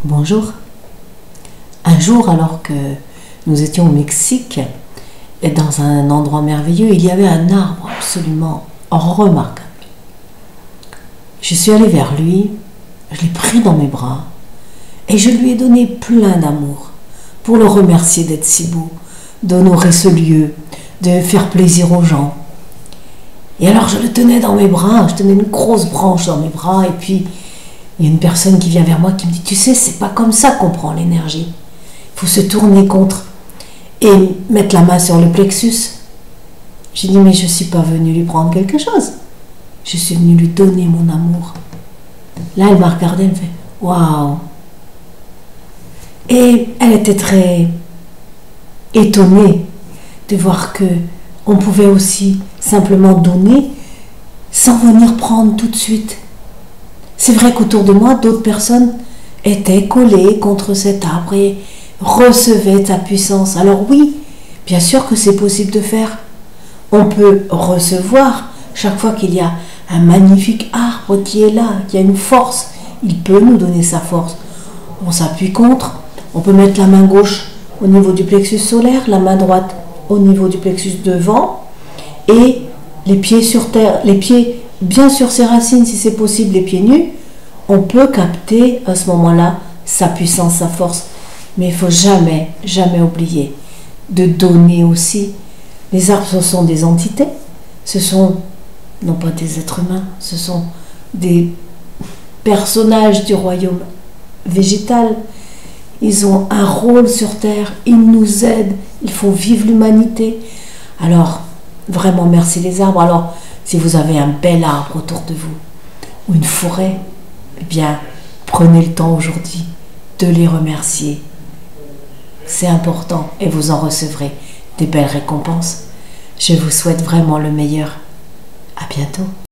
Bonjour. Un jour, alors que nous étions au Mexique, et dans un endroit merveilleux, il y avait un arbre absolument remarquable. Je suis allée vers lui, je l'ai pris dans mes bras et je lui ai donné plein d'amour pour le remercier d'être si beau, d'honorer ce lieu, de faire plaisir aux gens. Et alors je le tenais dans mes bras, je tenais une grosse branche dans mes bras et puis il y a une personne qui vient vers moi qui me dit « Tu sais, c'est pas comme ça qu'on prend l'énergie. Il faut se tourner contre et mettre la main sur le plexus. » J'ai dit « Mais je ne suis pas venue lui prendre quelque chose. Je suis venue lui donner mon amour. » Là, elle m'a regardée, elle me fait « Waouh !» Et elle était très étonnée de voir que on pouvait aussi simplement donner sans venir prendre tout de suite. C'est vrai qu'autour de moi, d'autres personnes étaient collées contre cet arbre et recevaient sa puissance. Alors oui, bien sûr que c'est possible de faire. On peut recevoir chaque fois qu'il y a un magnifique arbre qui est là, qui a une force. Il peut nous donner sa force. On s'appuie contre. On peut mettre la main gauche au niveau du plexus solaire, la main droite au niveau du plexus devant et les pieds sur terre, les pieds bien sur ses racines si c'est possible, les pieds nus. On peut capter à ce moment-là sa puissance, sa force. Mais il ne faut jamais, jamais oublier de donner aussi. Les arbres, ce sont des entités. Ce sont non pas des êtres humains, ce sont des personnages du royaume végétal. Ils ont un rôle sur Terre, ils nous aident, il faut vivre l'humanité. Alors, vraiment merci les arbres. Alors, si vous avez un bel arbre autour de vous, ou une forêt, eh bien, prenez le temps aujourd'hui de les remercier. C'est important et vous en recevrez des belles récompenses. Je vous souhaite vraiment le meilleur. À bientôt.